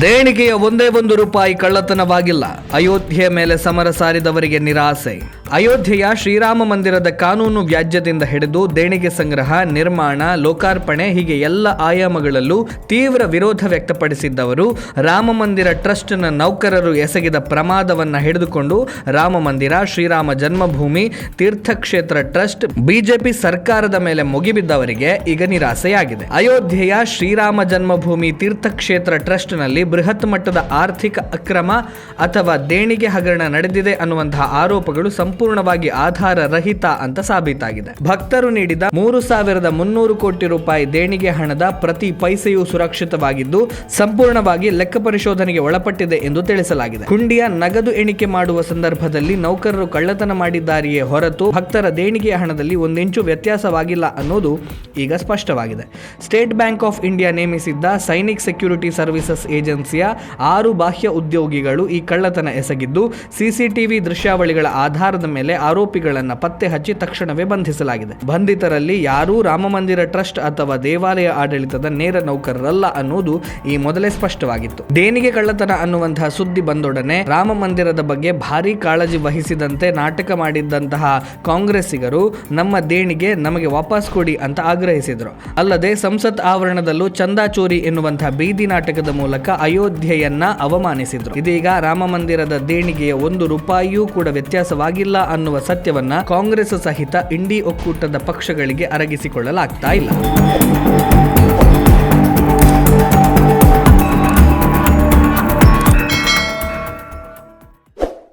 ದೇಣಿಗೆಯ ಒಂದೇ ಒಂದು ರೂಪಾಯಿ ಕಳ್ಳತನವಾಗಿಲ್ಲ. ಅಯೋಧ್ಯೆ ಮೇಲೆ ಸಮರ ಸಾರಿದವರಿಗೆ ನಿರಾಸೆ. ಅಯೋಧ್ಯೆಯ ಶ್ರೀರಾಮ ಮಂದಿರದ ಕಾನೂನು ವ್ಯಾಜ್ಯದಿಂದ ಹಿಡಿದು ದೇಣಿಗೆ ಸಂಗ್ರಹ, ನಿರ್ಮಾಣ, ಲೋಕಾರ್ಪಣೆ ಹೀಗೆ ಎಲ್ಲ ಆಯಾಮಗಳಲ್ಲೂ ತೀವ್ರ ವಿರೋಧ ವ್ಯಕ್ತಪಡಿಸಿದ್ದವರು ರಾಮ ಮಂದಿರ ಟ್ರಸ್ಟ್ನ ನೌಕರರು ಎಸಗಿದ ಪ್ರಮಾದವನ್ನ ಹಿಡಿದುಕೊಂಡು ರಾಮ ಮಂದಿರ, ಶ್ರೀರಾಮ ಜನ್ಮಭೂಮಿ ತೀರ್ಥಕ್ಷೇತ್ರ ಟ್ರಸ್ಟ್, ಬಿಜೆಪಿ ಸರ್ಕಾರದ ಮೇಲೆ ಮುಗಿಬಿದ್ದವರಿಗೆ ಈಗ ನಿರಾಸೆಯಾಗಿದೆ. ಅಯೋಧ್ಯೆಯ ಶ್ರೀರಾಮ ಜನ್ಮಭೂಮಿ ತೀರ್ಥಕ್ಷೇತ್ರ ಟ್ರಸ್ಟ್ನಲ್ಲಿ ಬೃಹತ್ ಮಟ್ಟದ ಆರ್ಥಿಕ ಅಕ್ರಮ ಅಥವಾ ದೇಣಿಗೆ ಹಗರಣ ನಡೆದಿದೆ ಅನ್ನುವಂತಹ ಆರೋಪಗಳು ಸಂಪೂರ್ಣವಾಗಿ ಆಧಾರ ರಹಿತ ಅಂತ ಸಾಬೀತಾಗಿದೆ. ಭಕ್ತರು ನೀಡಿದ 3,300 ಕೋಟಿ ರೂಪಾಯಿ ದೇಣಿಗೆ ಹಣದ ಪ್ರತಿ ಪೈಸೆಯೂ ಸುರಕ್ಷಿತವಾಗಿದ್ದು ಸಂಪೂರ್ಣವಾಗಿ ಲೆಕ್ಕ ಪರಿಶೋಧನೆಗೆ ಒಳಪಟ್ಟಿದೆ ಎಂದು ತಿಳಿಸಲಾಗಿದೆ. ಹುಂಡಿಯ ನಗದು ಎಣಿಕೆ ಮಾಡುವ ಸಂದರ್ಭದಲ್ಲಿ ನೌಕರರು ಕಳ್ಳತನ ಮಾಡಿದ್ದಾರೆಯೇ ಹೊರತು ಭಕ್ತರ ದೇಣಿಗೆಯ ಹಣದಲ್ಲಿ ಒಂದಿಂಚು ವ್ಯತ್ಯಾಸವಾಗಿಲ್ಲ ಅನ್ನೋದು ಈಗ ಸ್ಪಷ್ಟವಾಗಿದೆ. ಸ್ಟೇಟ್ ಬ್ಯಾಂಕ್ ಆಫ್ ಇಂಡಿಯಾ ನೇಮಿಸಿದ್ದ ಸೈನಿಕ್ ಸೆಕ್ಯೂರಿಟಿ ಸರ್ವಿಸಸ್ ಏಜೆನ್ಸಿಯ 6 ಬಾಹ್ಯ ಉದ್ಯೋಗಿಗಳು ಈ ಕಳ್ಳತನ ಎಸಗಿದ್ದು ಸಿಸಿಟಿವಿ ದೃಶ್ಯಾವಳಿಗಳ ಆಧಾರದ ಮೇಲೆ ಆರೋಪಿಗಳನ್ನು ಪತ್ತೆ ಹಚ್ಚಿ ತಕ್ಷಣವೇ ಬಂಧಿಸಲಾಗಿದೆ. ಬಂಧಿತರಲ್ಲಿ ಯಾರೂ ರಾಮಮಂದಿರ ಟ್ರಸ್ಟ್ ಅಥವಾ ದೇವಾಲಯ ಆಡಳಿತದ ನೇರ ನೌಕರರಲ್ಲ ಅನ್ನೋದು ಈ ಮೊದಲೇ ಸ್ಪಷ್ಟವಾಗಿತ್ತು. ದೇಣಿಗೆ ಕಳ್ಳತನ ಅನ್ನುವಂತಹ ಸುದ್ದಿ ಬಂದೊಡನೆ ರಾಮ ಮಂದಿರದ ಬಗ್ಗೆ ಭಾರಿ ಕಾಳಜಿ ವಹಿಸಿದಂತೆ ನಾಟಕ ಮಾಡಿದ್ದಂತಹ ಕಾಂಗ್ರೆಸ್ಸಿಗರು ನಮ್ಮ ದೇಣಿಗೆ ನಮಗೆ ವಾಪಸ್ ಕೊಡಿ ಅಂತ ಆಗ್ರಹಿಸಿದರು. ಅಲ್ಲದೆ ಸಂಸತ್ ಆವರಣದಲ್ಲೂ ಚಂದಾ ಚೋರಿ ಎನ್ನುವಂತಹ ಬೀದಿ ನಾಟಕದ ಮೂಲಕ ಅಯೋಧ್ಯೆಯನ್ನ ಅವಮಾನಿಸಿದ್ರು. ಇದೀಗ ರಾಮ ಮಂದಿರದ ದೇಣಿಗೆಯ 1 ರೂಪಾಯಿಯೂ ಕೂಡ ವ್ಯತ್ಯಾಸವಾಗಿಲ್ಲ ಅನ್ನುವ ಸತ್ಯವನ್ನ ಕಾಂಗ್ರೆಸ್ ಸಹಿತ ಇಂಡಿ ಒಕ್ಕೂಟದ ಪಕ್ಷಗಳಿಗೆ ಅರಗಿಸಿಕೊಳ್ಳಲಾಗ್ತಾ ಇಲ್ಲ.